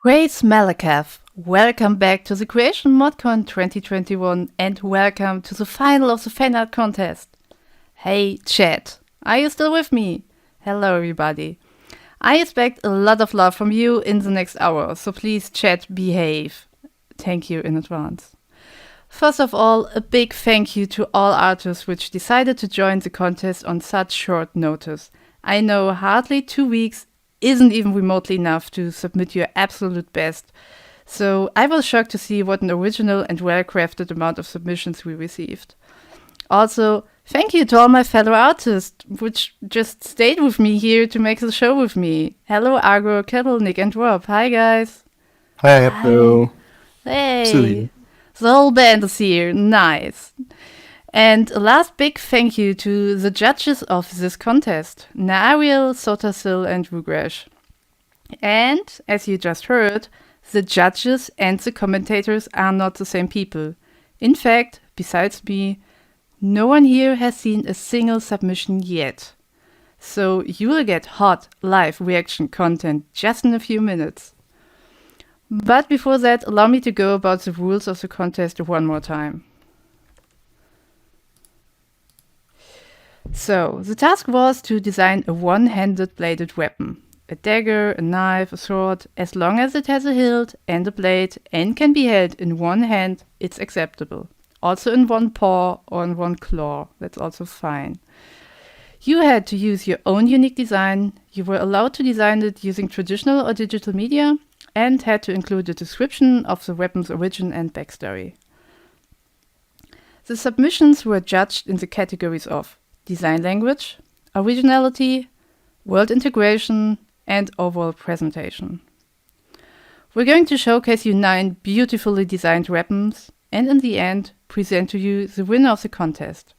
Grace Malakath, welcome back to the Creation ModCon 2021 and welcome to the final of the Fanart contest. Hey chat, are you still with me? Hello everybody. I expect a lot of love from you in the next hour, so please chat behave. Thank you in advance. First of all, a big thank you to all artists which decided to join the contest on such short notice. I know hardly 2 weeks isn't even remotely enough to submit your absolute best. So I was shocked to see what an original and well-crafted amount of submissions we received. Also, thank you to all my fellow artists, which just stayed with me here to make the show with me. Hello, Argo, Kettle, Nick, and Rob. Hi, guys. Hi. Hello. Hey. The whole band is here. Nice. And a last big thank you to the judges of this contest, Naariel, Sotasil, and Rugrash. And, as you just heard, the judges and the commentators are not the same people. In fact, besides me, no one here has seen a single submission yet. So you will get hot, live reaction content just in a few minutes. But before that, allow me to go about the rules of the contest one more time. So, the task was to design a one-handed bladed weapon. A dagger, a knife, a sword, as long as it has a hilt and a blade and can be held in one hand, it's acceptable. Also in one paw or in one claw, that's also fine. You had to use your own unique design, you were allowed to design it using traditional or digital media, and had to include a description of the weapon's origin and backstory. The submissions were judged in the categories of design language, originality, world integration, and overall presentation. We're going to showcase you 9 beautifully designed weapons, and in the end, present to you the winner of the contest.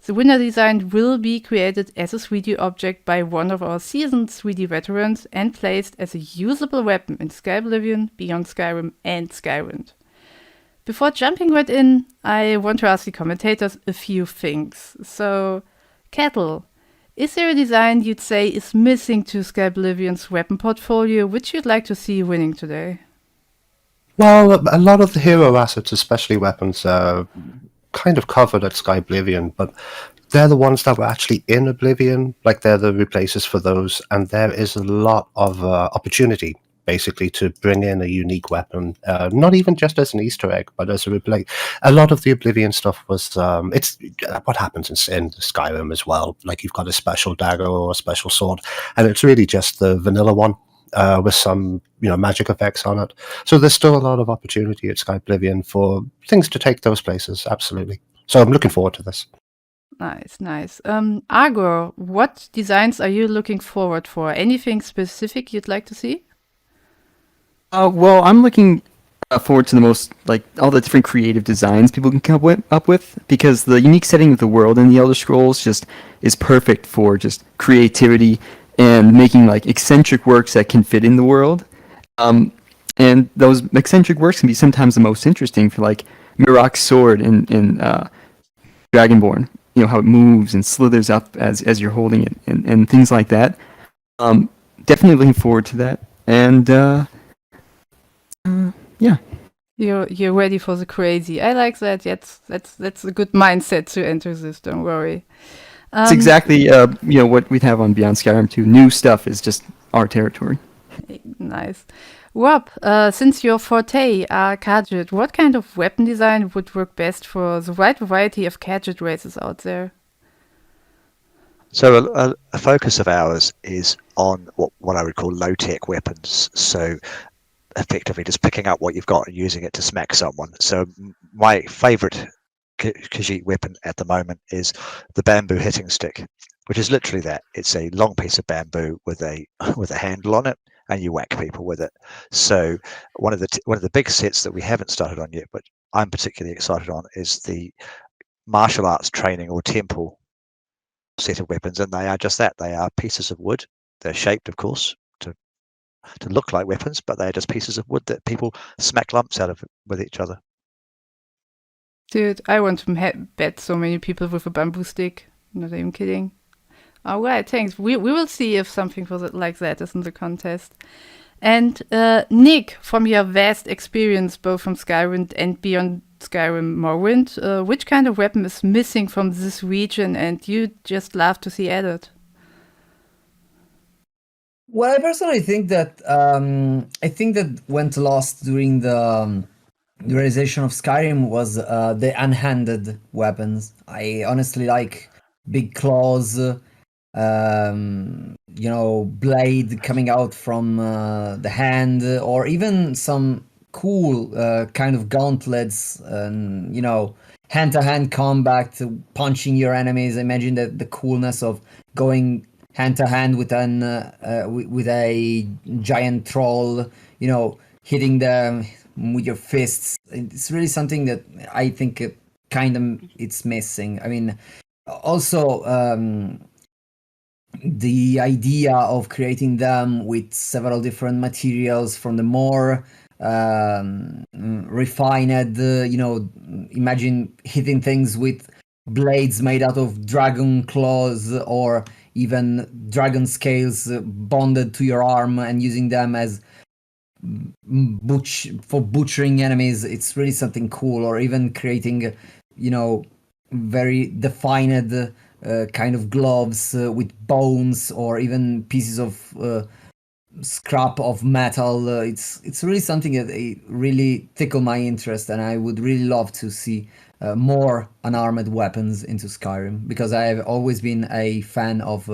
The winner design will be created as a 3D object by one of our seasoned 3D veterans and placed as a usable weapon in Skyblivion, Beyond Skyrim, and Skywind. Before jumping right in, I want to ask the commentators a few things. So, Kettle, is there a design you'd say is missing to Skyblivion's weapon portfolio which you'd like to see winning today? Well, a lot of the hero assets, especially weapons, are kind of covered at Skyblivion, but they're the ones that were actually in Oblivion, like they're the replacers for those, and there is a lot of opportunity, basically, to bring in a unique weapon, not even just as an Easter egg, but as a replay. A lot of the Oblivion stuff was, it's what happens in Skyrim as well, like you've got a special dagger or a special sword, and it's really just the vanilla one. With some, magic effects on it. So there's still a lot of opportunity at Skyblivion for things to take those places, absolutely. So I'm looking forward to this. Nice. Argo, what designs are you looking forward for? Anything specific you'd like to see? Well, I'm looking forward to the most, all the different creative designs people can come up with, because the unique setting of the world in the Elder Scrolls just is perfect for just creativity and making eccentric works that can fit in the world. And those eccentric works can be sometimes the most interesting, for Mirok's sword in Dragonborn. How it moves and slithers up as you're holding it, and things like that. Definitely looking forward to that. And yeah. You're ready for the crazy. I like that. That's a good mindset to enter this. Don't worry. It's exactly what we have on Beyond Skyrim 2. New stuff is just our territory. Nice. Rob, since your forte are Khajiit, what kind of weapon design would work best for the wide variety of Khajiit races out there? So a focus of ours is on what I would call low-tech weapons. So effectively just picking up what you've got and using it to smack someone. So my favorite Khajiit weapon at the moment is the bamboo hitting stick, which is literally that. It's a long piece of bamboo with a handle on it, and you whack people with it. So one of the big sets that we haven't started on yet, but I'm particularly excited on, is the martial arts training or temple set of weapons, and they are just that. They are pieces of wood. They're shaped, of course, to look like weapons, but they're just pieces of wood that people smack lumps out of with each other. Dude, I want to bet so many people with a bamboo stick. Not even kidding. All right, thanks. We will see if something like that is in the contest. And Nick, from your vast experience both from Skywind and Beyond Skyrim Morrowind, which kind of weapon is missing from this region and you just love to see added? Well, I personally think that went lost during the realization of Skyrim was the unhanded weapons. I honestly like big claws, blade coming out from the hand, or even some cool kind of gauntlets, and hand-to-hand combat, punching your enemies. Imagine the coolness of going hand-to-hand with with a giant troll, hitting them with your fists. It's really something that I think it's missing. I mean, also the idea of creating them with several different materials from the more refined, imagine hitting things with blades made out of dragon claws or even dragon scales bonded to your arm and using them as for butchering enemies. It's really something cool. Or even creating, very defined kind of gloves with bones or even pieces of scrap of metal. It's really something that really tickle my interest, and I would really love to see more unarmed weapons into Skyrim, because I have always been a fan of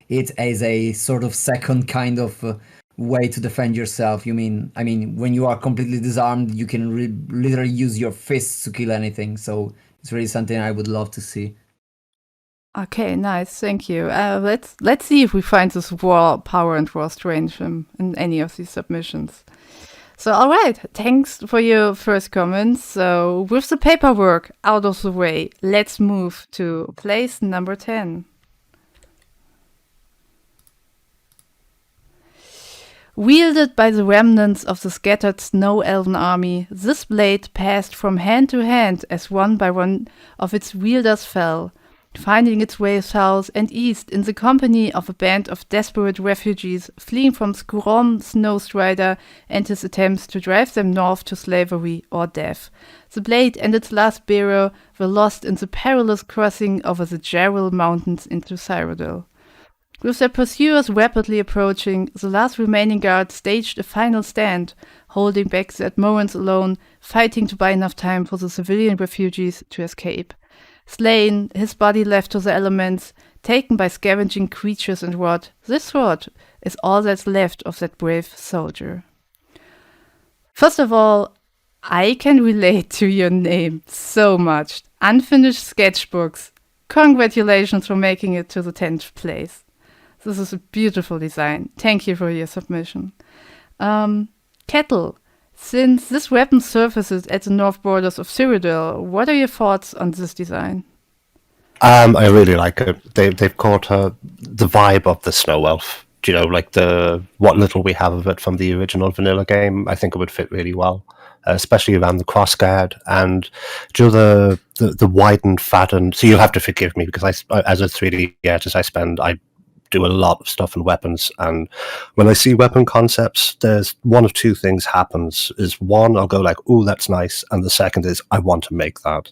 it as a sort of second kind of way to defend yourself. I mean, when you are completely disarmed, you can literally use your fists to kill anything. So it's really something I would love to see. Okay, nice, thank you. Let's see if we find this raw power and raw strength in any of these submissions. So, all right, thanks for your first comments. So, with the paperwork out of the way, let's move to place number 10. Wielded by the remnants of the scattered snow elven army, this blade passed from hand to hand as one by one of its wielders fell, finding its way south and east in the company of a band of desperate refugees fleeing from Skyrim Snowstrider and his attempts to drive them north to slavery or death. The blade and its last bearer were lost in the perilous crossing over the Jarrell Mountains into Cyrodiil. With their pursuers rapidly approaching, the last remaining guard staged a final stand, holding back the Admorans alone, fighting to buy enough time for the civilian refugees to escape. Slain, his body left to the elements, taken by scavenging creatures and rot, this sword is all that's left of that brave soldier. First of all, I can relate to your name so much. Unfinished sketchbooks. Congratulations for making it to the 10th place. This is a beautiful design. Thank you for your submission. Kettle. Since this weapon surfaces at the north borders of Cyrodiil, what are your thoughts on this design? I really like it. They've caught the vibe of the snow elf. Like what little we have of it from the original vanilla game. I think it would fit really well, especially around the crossguard and the widened, fattened. So you'll have to forgive me because as a 3D artist, I do a lot of stuff in weapons, and when I see weapon concepts, there's one of two things happens. Is one, I'll go like, "Oh, that's nice," and the second is, "I want to make that."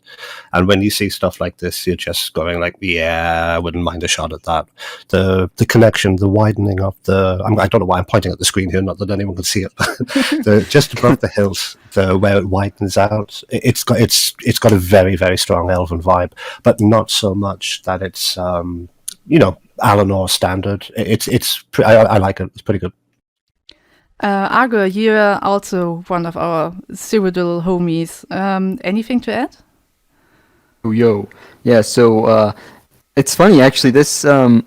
And when you see stuff like this, you're just going like, "Yeah, I wouldn't mind a shot at that." The connection, the widening of I don't know why I'm pointing at the screen here, not that anyone can see it. Just above the hills, where it widens out, it's got a very, very strong elven vibe, but not so much that it's Alanor standard. I like it. It's pretty good. Argo, you're also one of our Cyrodiil homies. Anything to add? Yo. Yeah, so it's funny actually, this sword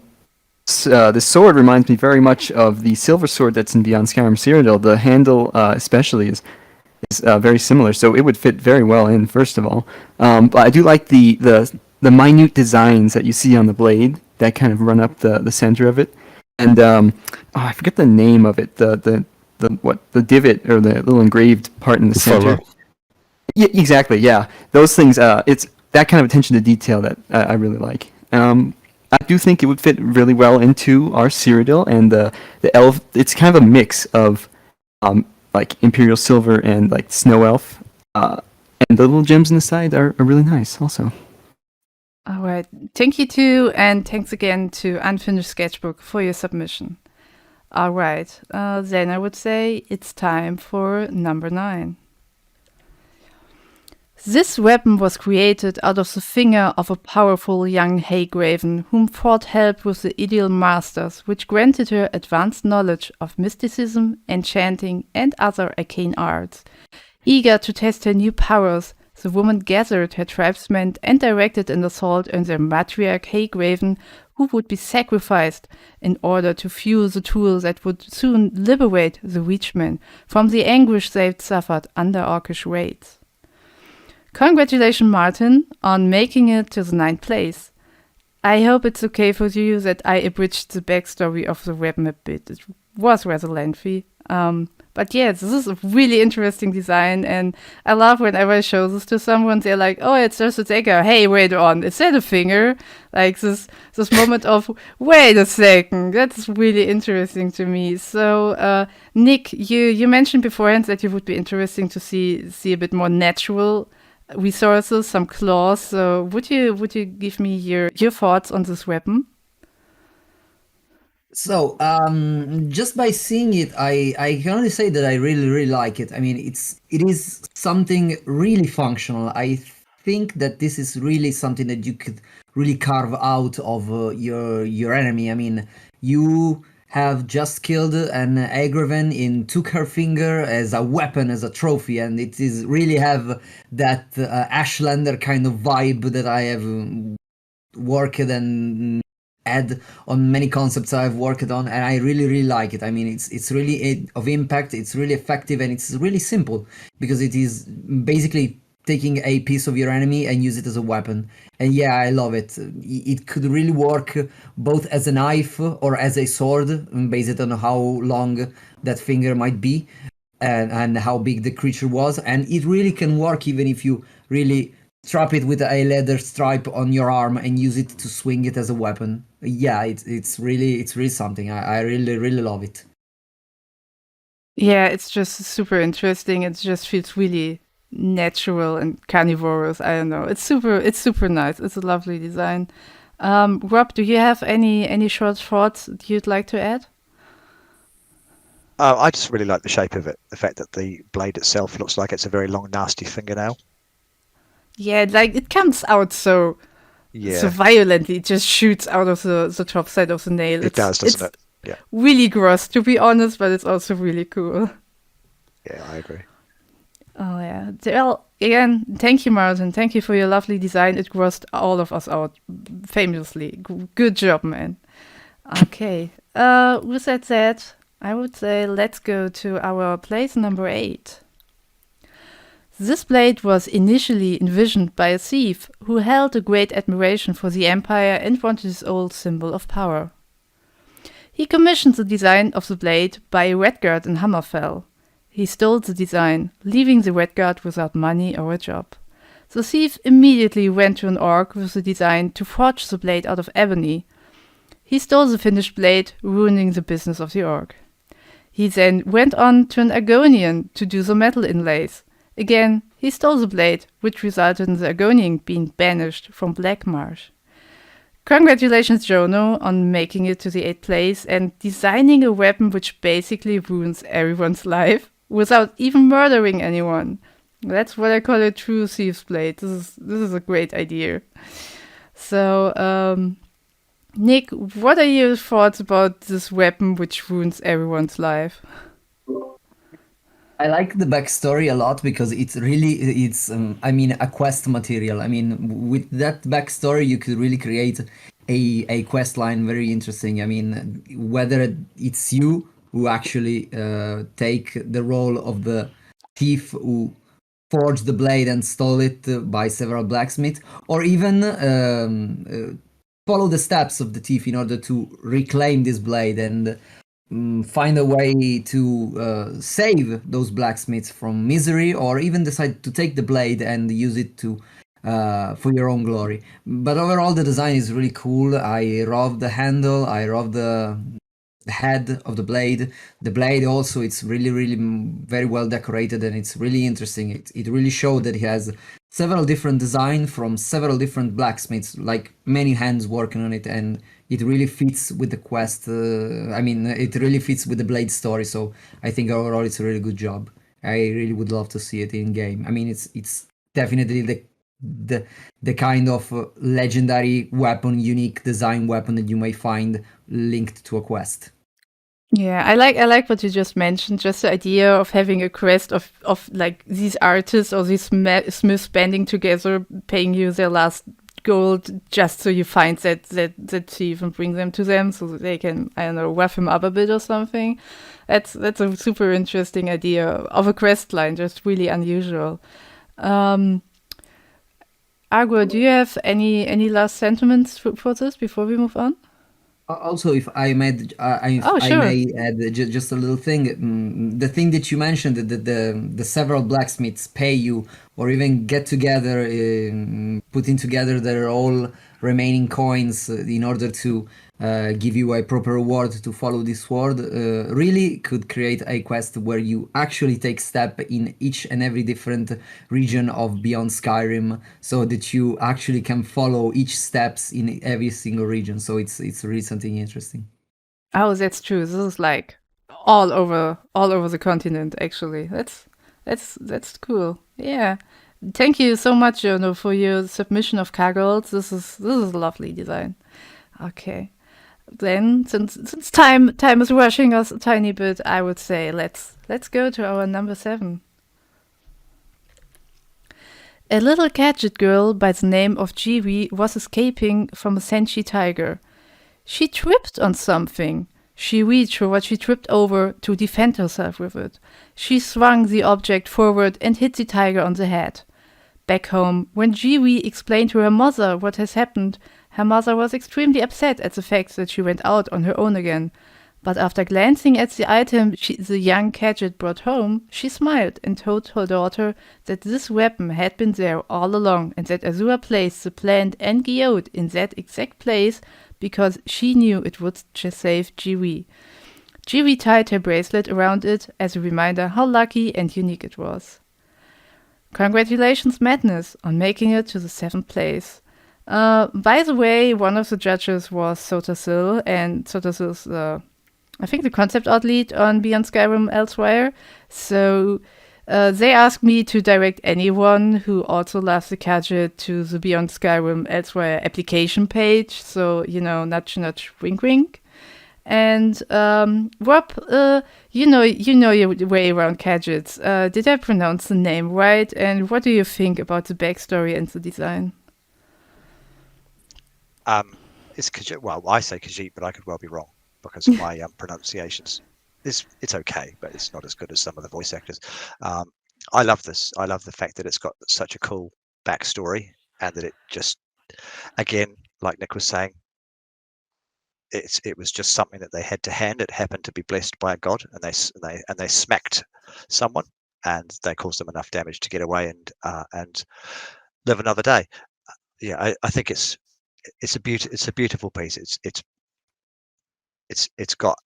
reminds me very much of the silver sword that's in Beyond Skyrim Cyrodiil. The handle especially is very similar, so it would fit very well in, first of all. But I do like the minute designs that you see on the blade that kind of run up the center of it, and I forget the name of it. The divot or the little engraved part in the center. Furrow. Yeah, exactly. Yeah, those things. It's that kind of attention to detail that I really like. I do think it would fit really well into our Cyrodiil, and the elf. It's kind of a mix of like Imperial Silver and like Snow Elf, and the little gems on the side are really nice also. All right. Thank you too, and thanks again to Unfinished Sketchbook for your submission. All right. Then I would say it's time for number 9. This weapon was created out of the finger of a powerful young Hagraven whom sought help with the Ideal Masters, which granted her advanced knowledge of mysticism, enchanting, and other arcane arts. Eager to test her new powers, the woman gathered her tribesmen and directed an assault on their matriarch Hagraven, who would be sacrificed in order to fuel the tool that would soon liberate the Witchmen from the anguish they had suffered under Orcish raids. Congratulations, Martin, on making it to the 9th place. I hope it's okay for you that I abridged the backstory of the weapon a bit. It was rather lengthy. But yeah, this is a really interesting design, and I love whenever I show this to someone, they're like, oh, it's just a dagger. Hey, wait on, is that a finger? Like this moment of, wait a second, that's really interesting to me. So, Nick, you mentioned beforehand that you would be interesting to see a bit more natural resources, some claws. So would you give me your thoughts on this weapon? So, just by seeing it, I can only say that I really like it. I mean, it is something really functional. I think that this is really something that you could really carve out of your enemy. I mean, you have just killed an Hagraven and took her finger as a weapon, as a trophy, and it is really have that Ashlander kind of vibe that I have worked and had on many concepts I've worked on, and I really like it. I mean, it's really of impact, it's really effective, and it's really simple because it is basically taking a piece of your enemy and use it as a weapon. And yeah, I love it. It could really work both as a knife or as a sword, based on how long that finger might be and how big the creature was. And it really can work even if you really strap it with a leather stripe on your arm and use it to swing it as a weapon. Yeah, it's really something. I really love it. Yeah, it's just super interesting. It just feels really natural and carnivorous. I don't know. It's super nice. It's a lovely design. Rob, do you have any short thoughts you'd like to add? I just really like the shape of it. The fact that the blade itself looks like it's a very long, nasty fingernail. Yeah, like it comes out so violently. It just shoots out of the top side of the nail. It does, doesn't it? Yeah. Really gross, to be honest, but it's also really cool. Yeah, I agree. Oh, yeah. Well, again, thank you, Martin. Thank you for your lovely design. It grossed all of us out famously. Good job, man. Okay. With that said, I would say let's go to our place number 8. This blade was initially envisioned by a thief who held a great admiration for the Empire and wanted his old symbol of power. He commissioned the design of the blade by a Redguard in Hammerfell. He stole the design, leaving the Redguard without money or a job. The thief immediately went to an orc with the design to forge the blade out of ebony. He stole the finished blade, ruining the business of the orc. He then went on to an Argonian to do the metal inlays. Again, he stole the blade, which resulted in the Argonian being banished from Blackmarsh. Congratulations, Jono, on making it to the 8th place and designing a weapon which basically ruins everyone's life without even murdering anyone. That's what I call a true thief's blade. This is a great idea. So, Nick, what are your thoughts about this weapon which ruins everyone's life? I like the backstory a lot because it's a quest material. I mean, with that backstory, you could really create a quest line very interesting. I mean, whether it's you who actually take the role of the thief who forged the blade and stole it by several blacksmiths, or even follow the steps of the thief in order to reclaim this blade and find a way to save those blacksmiths from misery, or even decide to take the blade and use it to for your own glory. But overall, the design is really cool. I love the handle. I love the head of the blade. The blade also, it's really, really very well decorated, and it's really interesting. It really showed that he has several different designs from several different blacksmiths, like many hands working on it, and it really fits with the quest. It really fits with the blade story. So I think overall it's a really good job. I really would love to see it in game. I mean, it's definitely the kind of legendary weapon, unique design weapon that you may find linked to a quest. Yeah, I like what you just mentioned. Just the idea of having a quest of like these artists or these smiths banding together, paying you their last gold just so you find that thief and bring them to them so that they can, I don't know, rough him up a bit or something. That's a super interesting idea of a quest line, just really unusual. Agua, do you have any last sentiments for this before we move on? Also, if I may, I Sure. may add just a little thing. The thing that you mentioned, that the several blacksmiths pay you or even get together, putting together their all remaining coins in order to give you a proper reward to follow this sword, really could create a quest where you actually take step in each and every different region of Beyond Skyrim, so that you actually can follow each steps in every single region. So it's really something interesting. Oh, that's true. This is like all over the continent. Actually, that's cool. Yeah. Thank you so much, Jono, for your submission of Kaggles. This is a lovely design. Okay. Then, since time is rushing us a tiny bit, I would say let's go to our number 7. A little Khajiit girl by the name of Jiwi was escaping from a Senshi tiger. She tripped on something. She reached for what she tripped over to defend herself with it. She swung the object forward and hit the tiger on the head. Back home, when Jiwi explained to her mother what has happened, her mother was extremely upset at the fact that she went out on her own again. But after glancing at the item the young Khajiit brought home, she smiled and told her daughter that this weapon had been there all along and that Azura placed the plant and geode in that exact place because she knew it would save Jiwi. Jiwi tied her bracelet around it as a reminder how lucky and unique it was. Congratulations, Madness, on making it to the 7th place. By the way, one of the judges was Sotasil, and Sotasil's, I think, the concept art lead on Beyond Skyrim elsewhere. So they asked me to direct anyone who also loves the Khajiit to the Beyond Skyrim elsewhere application page. So, nudge, nudge, wink, wink. And Rob, you know your way around Khajiits. Did I pronounce the name right? And what do you think about the backstory and the design? It's Khajiit. Well, I say Khajiit, but I could well be wrong because of my pronunciations. It's okay, but it's not as good as some of the voice actors. I love this. I love the fact that it's got such a cool backstory, and that it just, again, like Nick was saying, it was just something that they had to hand. It happened to be blessed by a god, and they smacked someone, and they caused them enough damage to get away and live another day. Yeah, I think it's a beautiful piece. It's got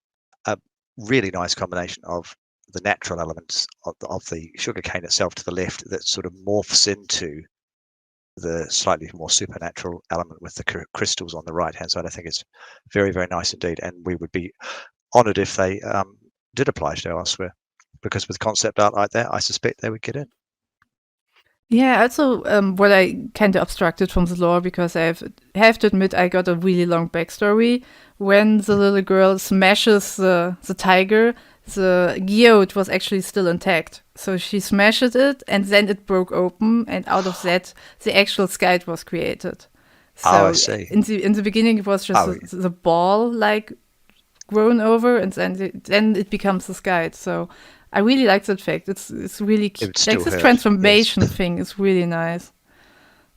a really nice combination of the natural elements of the sugarcane itself to the left that sort of morphs into the slightly more supernatural element with the crystals on the right hand side. I think it's very, very nice indeed, and we would be honoured if they did apply to elsewhere, because with concept art like that, I suspect they would get in. Yeah, also what I kind of abstracted from the lore, because I have to admit I got a really long backstory. When the little girl smashes the tiger, the geode was actually still intact. So she smashed it, and then it broke open, and out of that, the actual skite was created. So I see. In the beginning, it was just the ball like grown over, and then it becomes the skite. So I really like that fact. It's really cute. Like this transformation thing is really nice.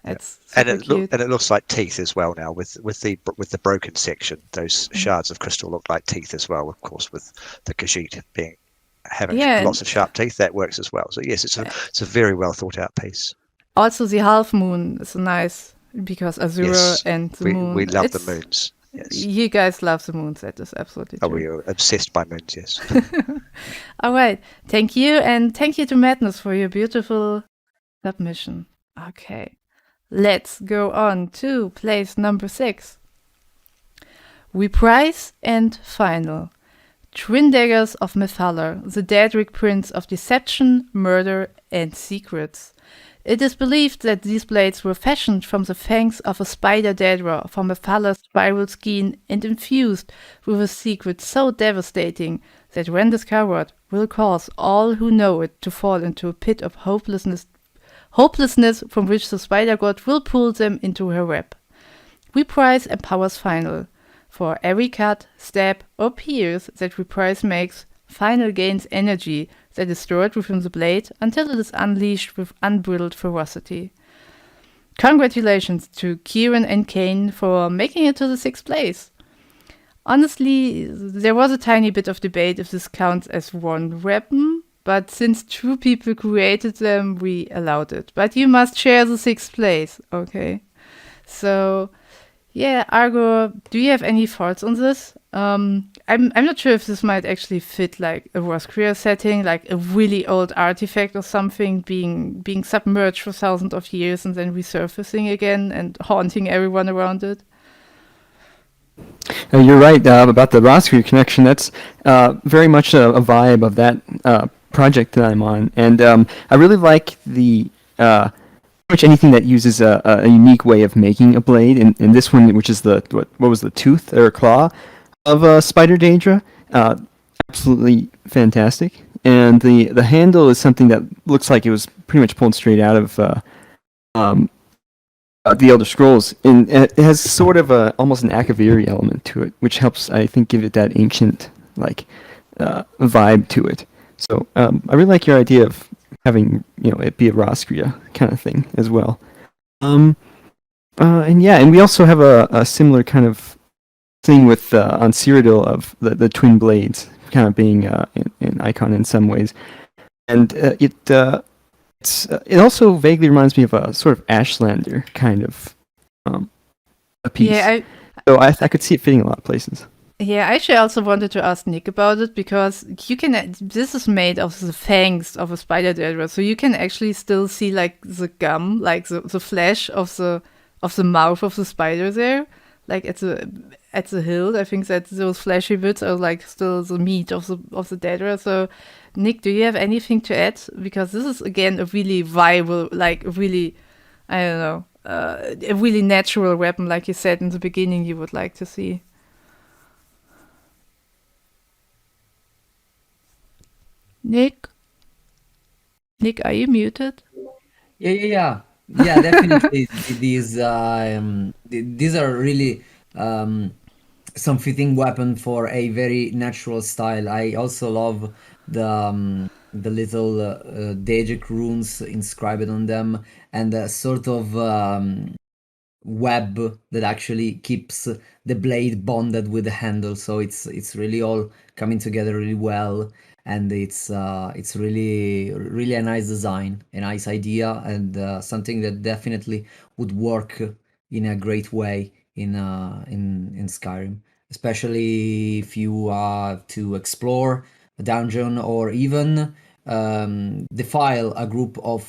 It's and it looks like teeth as well now with the broken section. Those shards of crystal look like teeth as well. Of course, with the Khajiit having lots of sharp teeth, that works as well. So yes, it's a very well thought out piece. Also, the half moon is nice because Azura Yes, and the moon. we love the moons. Yes. You guys love the moons. That is absolutely Oh, true. we are obsessed by moons. Yes. All right. Thank you. And thank you to Madness for your beautiful submission. Okay. Let's go on to place number 6. Reprise and Final. Twin daggers of Methala, the Daedric prince of deception, murder, and secrets. It is believed that these blades were fashioned from the fangs of a spider Daedra from Methala's spiral skein and infused with a secret so devastating that when discovered will cause all who know it to fall into a pit of hopelessness from which the spider god will pull them into her web. Reprise empowers Final. For every cut, stab, or pierce that Reprise makes, Final gains energy that is stored within the blade until it is unleashed with unbridled ferocity. Congratulations to Kieran and Kane for making it to the 6th place. Honestly, there was a tiny bit of debate if this counts as one weapon, but since 2 people created them, we allowed it. But you must share the 6th place, okay? So, yeah, Argo, do you have any thoughts on this? I'm not sure if this might actually fit like a Roscrea setting, like a really old artifact or something being submerged for thousands of years and then resurfacing again and haunting everyone around it. You're right about the Roscrea connection. That's very much a vibe of that project that I'm on, and I really like the pretty much anything that uses a unique way of making a blade. In this one, which is the what was the tooth or claw of Spider Daedra, absolutely fantastic. And the handle is something that looks like it was pretty much pulled straight out of the Elder Scrolls, and it has sort of almost an Akaviri element to it, which helps, I think, give it that ancient like vibe to it. So I really like your idea of having it be a Roscrea kind of thing as well. And we also have a similar kind of thing with on Cyrodiil of the twin blades kind of being an icon in some ways, and it also vaguely reminds me of a sort of Ashlander kind of a piece. Yeah, so I could see it fitting a lot of places. Yeah, actually, I also wanted to ask Nick about it because you can. This is made of the fangs of a spider Daedra, so you can actually still see like the gum, like the flesh of the mouth of the spider there, like at the hilt. I think that those fleshy bits are like still the meat of the Daedra. So, Nick, do you have anything to add? Because this is again a really viable, like really, I don't know, a really natural weapon, like you said in the beginning, you would like to see. Nick, are you muted? Yeah, definitely. These are really some fitting weapon for a very natural style. I also love the little Daedric runes inscribed on them, and a sort of web that actually keeps the blade bonded with the handle. So it's really all coming together really well. And it's really a nice design, a nice idea, and something that definitely would work in a great way in Skyrim, especially if you are to explore a dungeon or even defile a group of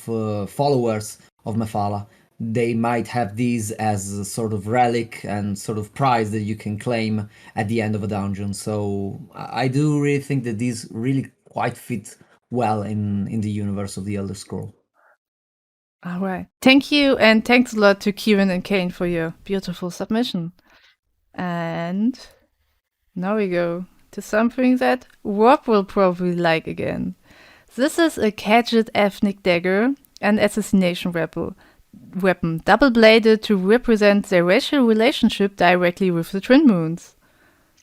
followers of Methala. They might have these as a sort of relic and sort of prize that you can claim at the end of a dungeon. So I do really think that these really quite fit well in the universe of the Elder Scroll. All right. Thank you, and thanks a lot to Kieran and Kane for your beautiful submission. And now we go to something that Rob will probably like again. This is a Khajiit ethnic dagger, an assassination weapon, double-bladed to represent their racial relationship directly with the Twin Moons.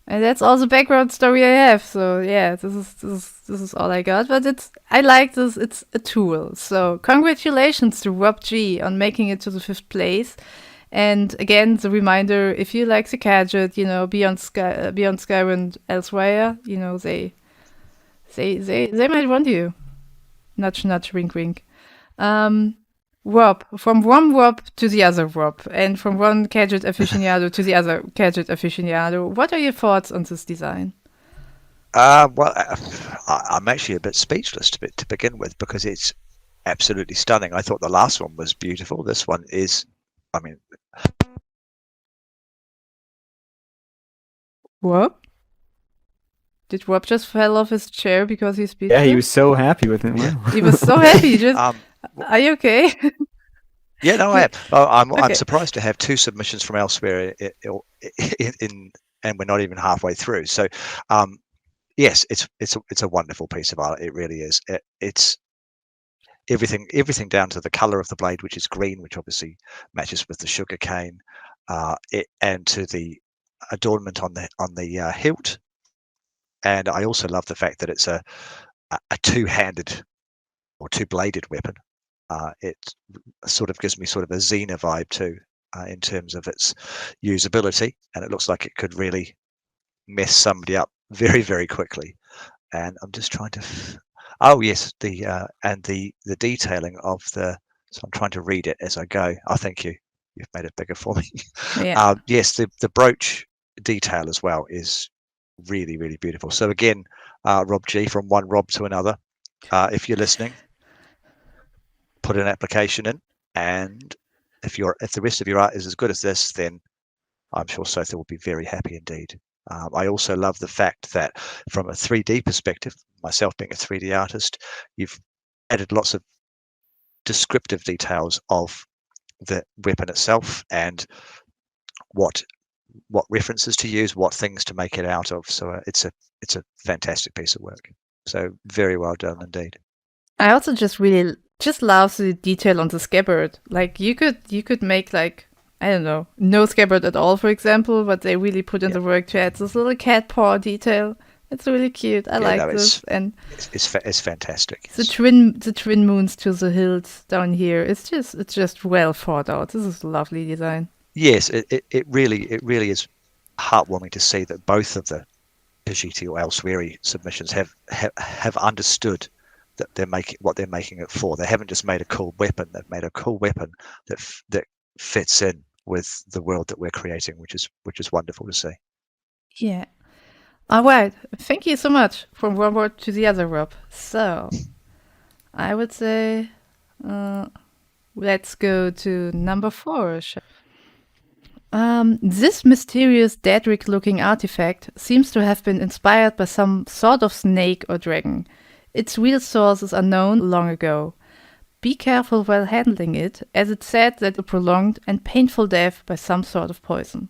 And that's all the background story I have. So yeah, this is all I got. But I like this. It's a tool. So congratulations to Rob G on making it to the 5th place. And again, the reminder: if you like the Khajiit, Beyond Skyrim elsewhere, they might want you. Nudge, nudge, wink, wink. Rob, from one Rob to the other Rob, and from one gadget aficionado to the other gadget aficionado, what are your thoughts on this design? I'm actually a bit speechless to begin with because it's absolutely stunning. I thought the last one was beautiful. This one is, I mean, Rob? Did Rob just fell off his chair because he's speechless? Yeah, he was so happy with it. Wow. He was so happy. Are you okay? Yeah, no, I am. I'm Okay. surprised to have 2 submissions from elsewhere and we're not even halfway through. So, yes, it's a wonderful piece of art. It really is. It's everything down to the color of the blade, which is green, which obviously matches with the sugar cane, and to the adornment on the hilt. And I also love the fact that it's a two-handed or two-bladed weapon. It sort of gives me sort of a Xena vibe too, in terms of its usability, and it looks like it could really mess somebody up very, very quickly. And I'm just trying to. Oh yes, the detailing of the. So I'm trying to read it as I go. Oh, thank you. You've made it bigger for me. Yeah. Yes, the brooch detail as well is really, really beautiful. So again, Rob G, from one Rob to another. If you're listening, put an application in, and if the rest of your art is as good as this, then I'm sure Sotha will be very happy indeed. I also love the fact that from a 3D perspective, myself being a 3D artist, you've added lots of descriptive details of the weapon itself and what references to use, what things to make it out of. So it's a fantastic piece of work. So very well done indeed. I also just love the detail on the scabbard. Like you could make like, I don't know, no scabbard at all, for example, but they really put in the work to add this little cat paw detail. It's really cute. I like this, and it's fantastic. The twin moons to the hills down here. It's just well thought out. This is a lovely design. Yes, it really is heartwarming to see that both of the Khajiiti or Elsewhere submissions have understood that what they're making it for. They haven't just made a cool weapon; they've made a cool weapon that fits in with the world that we're creating, which is wonderful to see. Yeah. All right. Thank you so much from one word to the other, Rob. So, I would say, let's go to number 4. This mysterious Daedric-looking artifact seems to have been inspired by some sort of snake or dragon. Its real sources are known long ago. Be careful while handling it, as it's said that a prolonged and painful death by some sort of poison.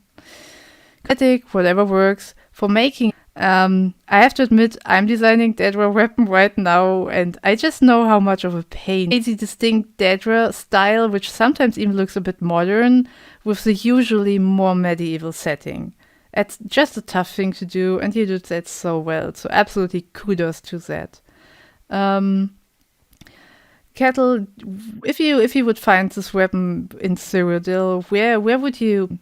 Whatever works for making. I have to admit, I'm designing Daedra weapon right now, and I just know how much of a pain. The distinct Daedra style, which sometimes even looks a bit modern, with the usually more medieval setting. It's just a tough thing to do, and you did that so well. So absolutely kudos to that. Kettle, if you would find this weapon in Cyrodiil, where would you?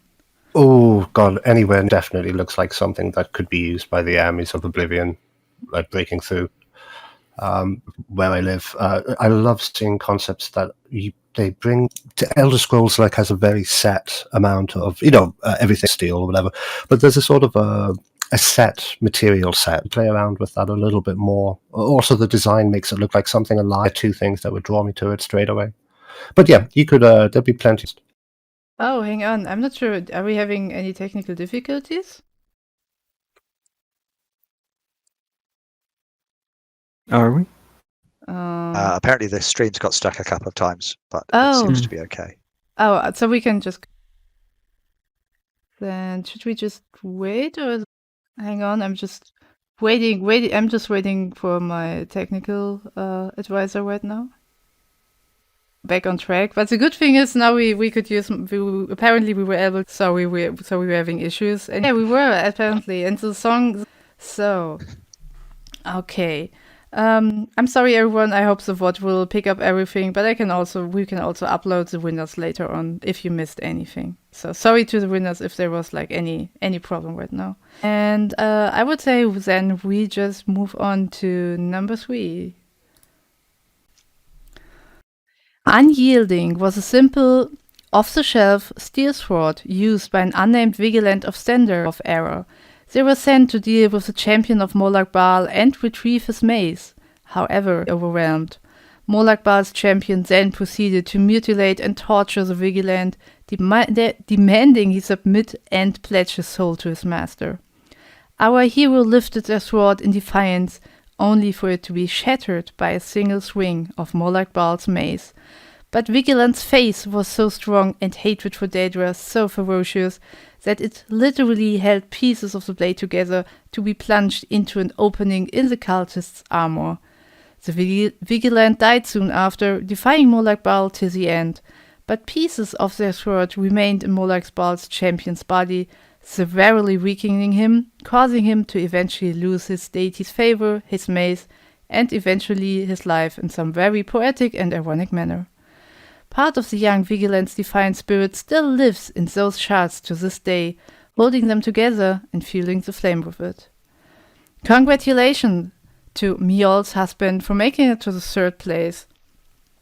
Oh god, anywhere definitely looks like something that could be used by the armies of Oblivion, like breaking through. Where I live, I love seeing concepts that they bring to Elder Scrolls. Like has a very set amount of everything steel or whatever, but there's a sort of a set material set. Play around with that a little bit more. Also, the design makes it look like something alive. 2 things that would draw me to it straight away. But yeah, you could. There'd be plenty. Oh, hang on. I'm not sure. Are we having any technical difficulties? Are we? Apparently the stream's got stuck a couple of times, but Oh. it seems to be okay. Oh, so we can just... Then should we just wait or... Hang on, I'm just waiting. I'm just waiting for my technical advisor right now. Back on track. But the good thing is now we could use... apparently we were able... So we were having issues. And yeah, we were apparently. And the song... So... Okay. I'm sorry, everyone. I hope the VOD will pick up everything, but we can also upload the winners later on if you missed anything. So sorry to the winners if there was like any problem right now. And I would say then we just move on to number 3. Unyielding was a simple, off-the-shelf steel sword used by an unnamed vigilant of Sender of Error. They were sent to deal with the champion of Molag Bal and retrieve his mace. However, overwhelmed, Molag Bal's champion then proceeded to mutilate and torture the vigilant, demanding he submit and pledge his soul to his master. Our hero lifted their sword in defiance, only for it to be shattered by a single swing of Molag Bal's mace. But Vigilant's face was so strong and hatred for Daedra so ferocious that it literally held pieces of the blade together to be plunged into an opening in the cultist's armor. The Vigilant died soon after, defying Molag Bal till the end, but pieces of their sword remained in Molag Bal's champion's body, severely weakening him, causing him to eventually lose his deity's favor, his mace, and eventually his life in some very poetic and ironic manner. Part of the young Vigilant's defiant spirit still lives in those shards to this day, holding them together and fueling the flame with it. Congratulations to Mjol's husband for making it to the third place.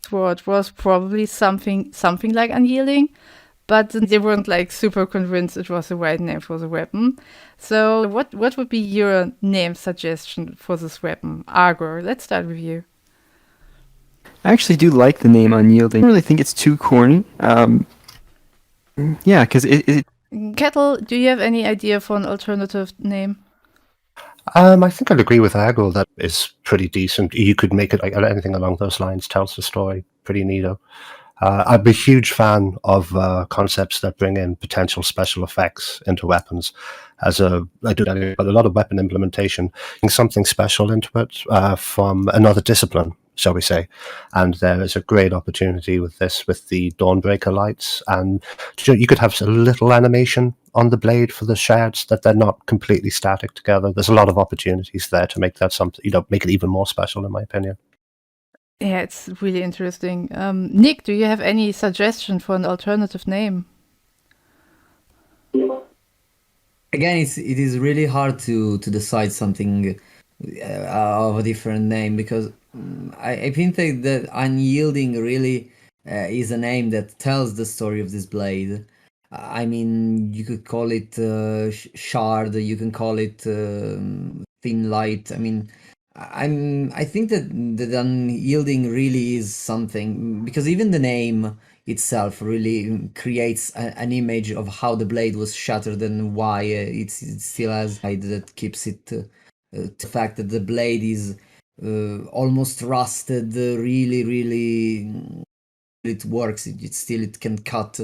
Sword was probably something like Unyielding, but they weren't like super convinced it was the right name for the weapon. So what would be your name suggestion for this weapon? Argor, let's start with you. I actually do like the name Unyielding. I don't really think it's too corny. Yeah, because it Kettle, do you have any idea for an alternative name? I think I'd agree with Agro. That is pretty decent. You could make it like anything along those lines. Tells the story pretty neato. I'm a huge fan of concepts that bring in potential special effects into weapons. I do that, but a lot of weapon implementation, something special into it from another discipline, shall we say. And there is a great opportunity with this, with the Dawnbreaker lights. And you could have a little animation on the blade for the shards, that they're not completely static together. There's a lot of opportunities there to make that something, make it even more special, in my opinion. Yeah, it's really interesting. Nick, do you have any suggestion for an alternative name? Again, it is really hard to decide something of a different name, because I think that Unyielding really is a name that tells the story of this blade. I mean, you could call it shard, you can call it thin light. I mean, I think that Unyielding really is something, because even the name itself really creates an image of how the blade was shattered and why it still has that keeps it the fact that the blade is almost rusted, really it works. It can cut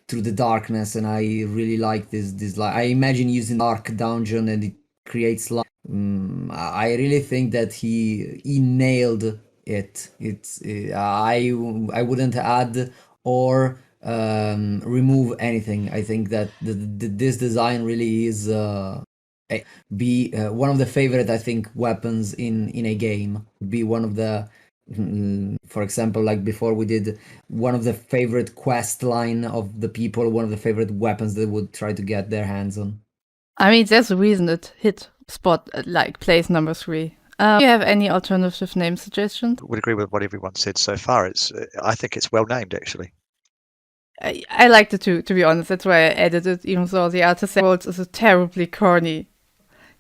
through the darkness, and I really like this light. I imagine using Dark Dungeon and it creates light. I really think that he nailed it. I wouldn't add or remove anything. I think that this design really is one of the favorite, I think, weapons in a game. Be one of the, for example, like before we did one of the favorite quest line of the people, one of the favorite weapons they would try to get their hands on. I mean, there's a reason it hit spot like place number 3. Do you have any alternative name suggestions? Would agree with what everyone said so far. I think it's well named, actually. I liked it too, to be honest. That's why I added it, even though the artist is a terribly corny.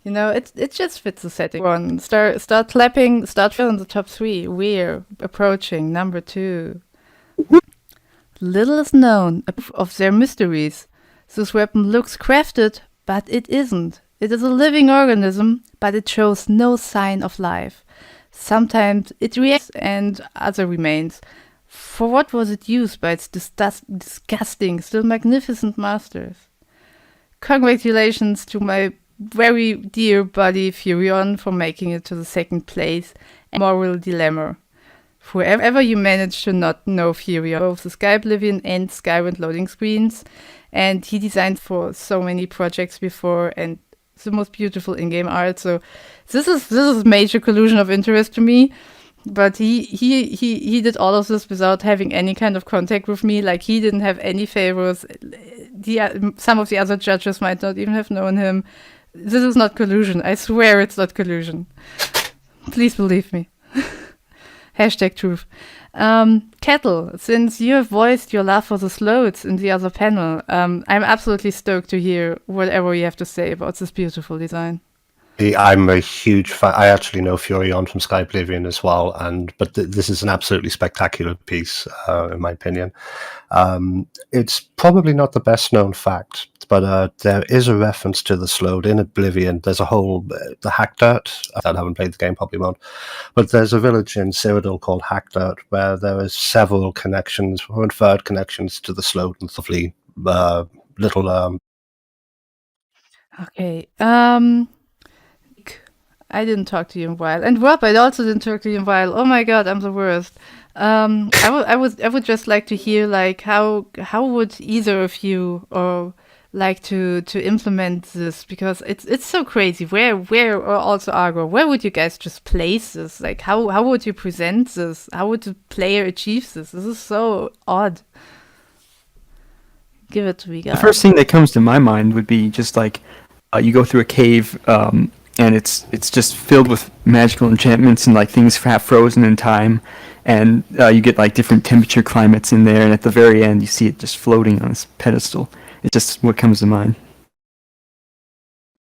It just fits the setting. One, start clapping, start filling the top 3. We're approaching number 2. Little is known of their mysteries. This weapon looks crafted, but it isn't. It is a living organism, but it shows no sign of life. Sometimes it reacts and other remains. For what was it used by its disgusting, still magnificent masters? Congratulations to my very dear buddy Furion for making it to the 2nd place. And moral dilemma. Whoever you manage to not know Furion, both the Skyblivion and Skywind loading screens, and he designed for so many projects before, and the most beautiful in-game art. So this is major collusion of interest to me. But he did all of this without having any kind of contact with me. Like, he didn't have any favors. Some of the other judges might not even have known him. This is not collusion. I swear it's not collusion. Please believe me. #truth. Kettle, since you have voiced your love for the slots in the other panel, I'm absolutely stoked to hear whatever you have to say about this beautiful design. I'm a huge fan. I actually know Furion from Skyblivion as well, but this is an absolutely spectacular piece, in my opinion. It's probably not the best known fact, but there is a reference to the Slode in Oblivion. There's a whole, the Hackdirt, I haven't played the game, probably won't, but there's a village in Cyrodiil called Hackdirt where there are several connections, or inferred connections to the Slode and lovely little... Okay, I didn't talk to you in a while, and Rob, I also didn't talk to you in a while. Oh my god, I'm the worst. I would just like to hear, like, how would either of you or like to implement this, because it's so crazy. Where or also Argo, where would you guys just place this? Like, how would you present this? How would the player achieve this? This is so odd. Give it to me, guys. The first thing that comes to my mind would be just like you go through a cave. And it's just filled with magical enchantments and like things half frozen in time, and you get like different temperature climates in there, and at the very end you see it just floating on this pedestal. It's just what comes to mind.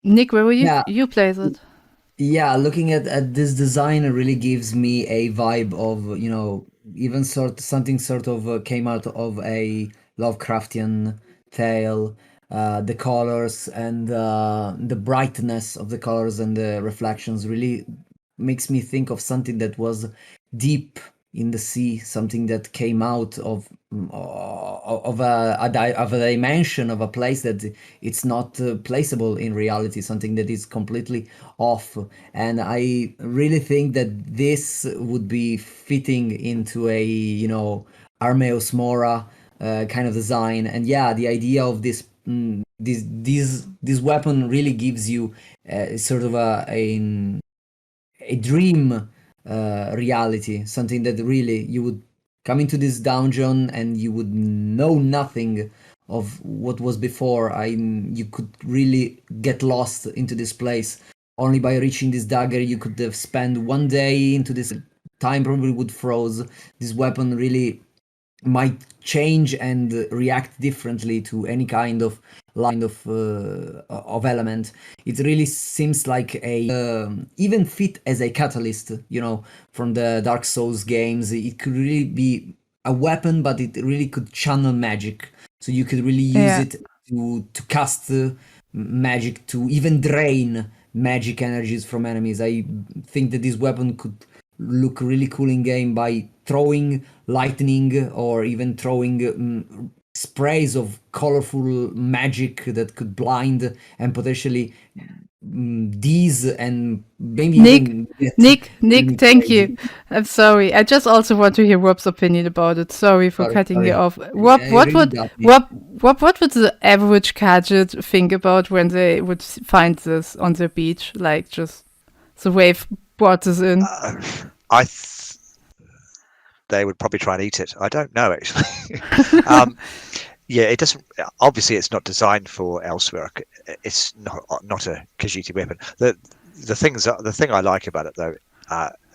Nick, where will you place it? Yeah, looking at this design, it really gives me a vibe of, even something came out of a Lovecraftian tale. The colors and the brightness of the colors and the reflections really makes me think of something that was deep in the sea, something that came out of a dimension, of a place that it's not placeable in reality, something that is completely off. And I really think that this would be fitting into a Armeos Mora kind of design. And yeah, the idea of this weapon really gives you sort of a dream reality, something that really you would come into this dungeon and you would know nothing of what was before. You could really get lost into this place. Only by reaching this dagger, you could have spent one day into this. Time probably would froze. This weapon really might change and react differently to any kind of element. It really seems like even fit as a catalyst, from the Dark Souls games. It could really be a weapon, but it really could channel magic. So you could really use it to cast magic, to even drain magic energies from enemies. I think that this weapon could look really cool in game by throwing lightning or even throwing sprays of colorful magic that could blind and potentially these and maybe Nick, thank you. I'm sorry. I just also want to hear Rob's opinion about it. Sorry for cutting you off. Rob, what would the average Khajiit think about when they would find this on the beach? Like, just the wave brought this in. They would probably try and eat it. I don't know, actually. Yeah, it doesn't. Obviously, it's not designed for elsewhere. It's not a Khajiiti weapon. The thing I like about it, though,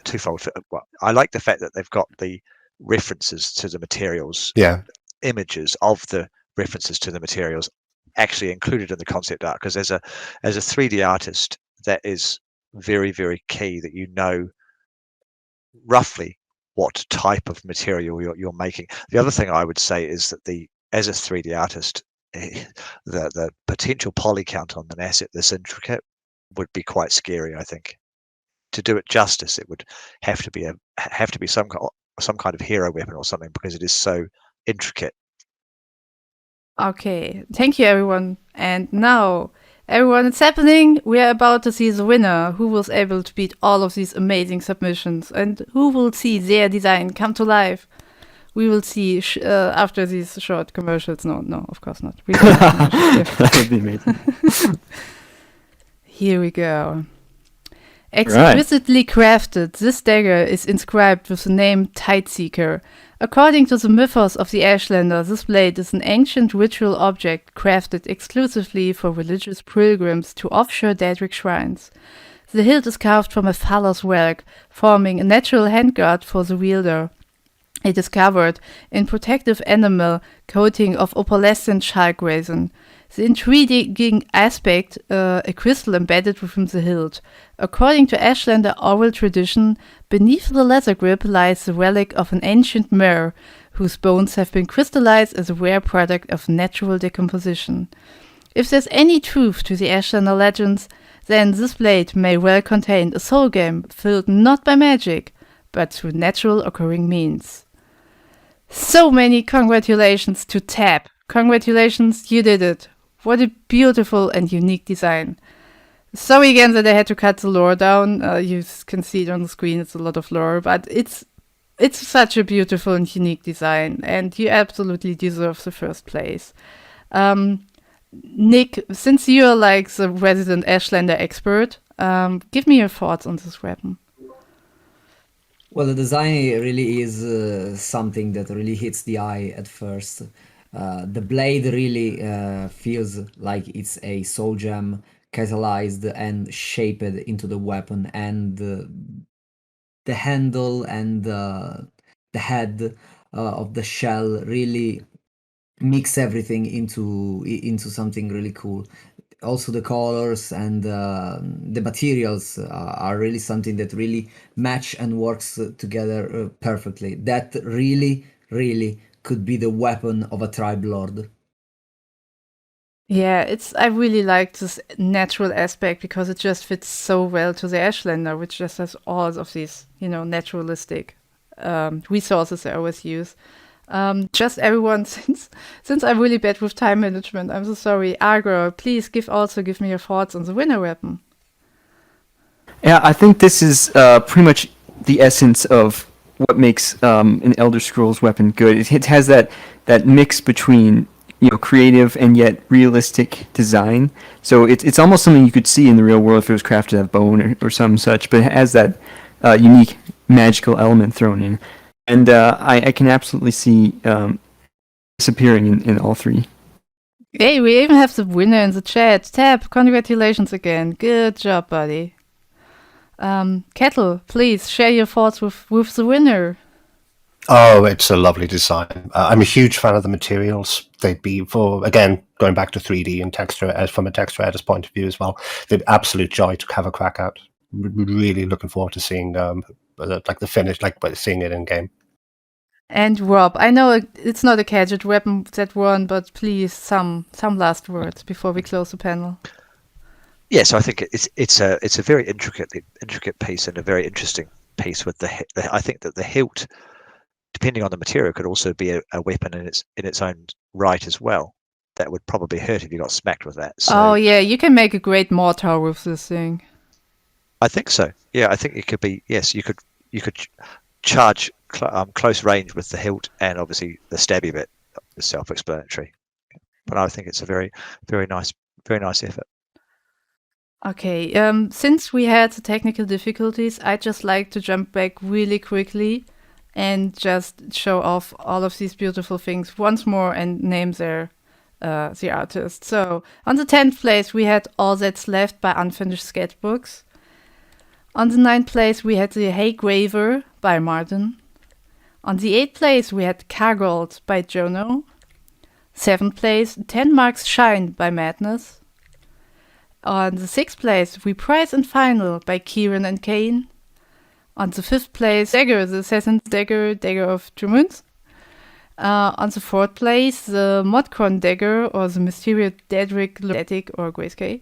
twofold. Well, I like the fact that they've got the references to the materials, images of the references to the materials, actually included in the concept art. Because as a 3D artist, that is very, very key. That you know roughly what type of material you're making. The other thing I would say is that as a 3D artist, the potential poly count on an asset this intricate would be quite scary. I think to do it justice, it would have to be some kind of hero weapon or something, because it is so intricate. Okay, thank you, everyone. And now, everyone, it's happening. We are about to see the winner, who was able to beat all of these amazing submissions, and who will see their design come to life. We will see after these short commercials. No, of course not. That would be amazing. Here we go. Exquisitely crafted, this dagger is inscribed with the name Tightseeker. According to the mythos of the Ashlander, this blade is an ancient ritual object crafted exclusively for religious pilgrims to offshore Daedric shrines. The hilt is carved from a phallus whelk, forming a natural handguard for the wielder. It is covered in protective enamel coating of opalescent shark resin. The intriguing aspect, a crystal embedded within the hilt. According to Ashlander oral tradition, beneath the leather grip lies the relic of an ancient mer, whose bones have been crystallized as a rare product of natural decomposition. If there's any truth to the Ashlander legends, then this blade may well contain a soul gem filled not by magic, but through natural occurring means. So many congratulations to Tab. Congratulations, you did it. What a beautiful and unique design. Sorry again that I had to cut the lore down. You can see it on the screen, it's a lot of lore, but it's such a beautiful and unique design, and you absolutely deserve the first place. Nick, since you're like the resident Ashlander expert, give me your thoughts on this weapon. Well, the design really is something that really hits the eye at first. The blade really feels like it's a soul gem catalyzed and shaped into the weapon, and the handle and the head of the shell really mix everything into something really cool. Also, the colors and the materials are really something that really match and works together perfectly. That really could be the weapon of a tribe lord. Yeah, I really like this natural aspect because it just fits so well to the Ashlander, which just has all of these, naturalistic resources I always use. Just everyone, since I'm really bad with time management, I'm so sorry. Agro, please give me your thoughts on the winner weapon. Yeah, I think this is pretty much the essence of what makes an Elder Scrolls weapon good. It has that mix between creative and yet realistic design. So it's almost something you could see in the real world if it was crafted out of bone or some such, but it has that unique magical element thrown in. And I can absolutely see this appearing in all three. Hey, we even have the winner in the chat. Tab, congratulations again. Good job, buddy. Kettle, please share your thoughts with the winner. Oh, it's a lovely design. I'm a huge fan of the materials. They'd be, again, going back to 3D and texture, from a texture editor's point of view as well, they'd be absolute joy to have a crack at. Really looking forward to seeing the finish, seeing it in game. And Rob, I know it's not a gadget weapon that won, but please some last words before we close the panel. Yes, I think it's a very intricate piece and a very interesting piece with I think that the hilt, depending on the material, could also be a weapon in its own right as well. That would probably hurt if you got smacked with that. So, oh yeah, you can make a great mortar with this thing. I think so. Yeah, I think it could be. Yes, you could charge close range with the hilt, and obviously the stabby bit is self-explanatory. But I think it's a very, very nice effort. Okay, since we had the technical difficulties, I'd just like to jump back really quickly and just show off all of these beautiful things once more and name the artist. So, on the 10th place, we had All That's Left by Unfinished Sketchbooks. On the 9th place, we had the Hagraven by Martin. On the 8th place, we had Kargold by Jono. 7th place, 10 Marks Shine by Madness. On the 6th place, Reprise and Final by Kieran and Kane. On the 5th place, Dagger, the Assassin's Dagger of Drummond. On the 4th place, the Modcron Dagger, or the Mysterious Daedric or Grayscale.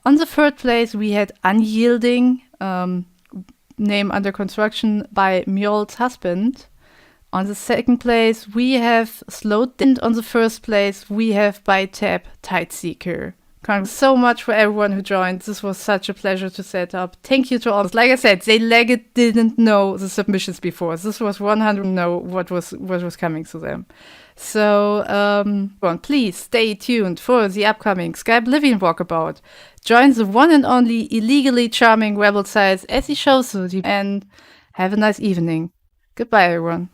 On the 3rd place, we had Unyielding, name under construction by Mjol's husband. On the 2nd place, we have Slowed. And on the 1st place, we have by Tab Tightseeker. Thanks so much for everyone who joined. This was such a pleasure to set up. Thank you to all. Like I said, they didn't know the submissions before. This was 100% know what was coming to them. So please stay tuned for the upcoming Skyblivion walkabout. Join the one and only illegally charming rebel size as he shows you, and have a nice evening. Goodbye, everyone.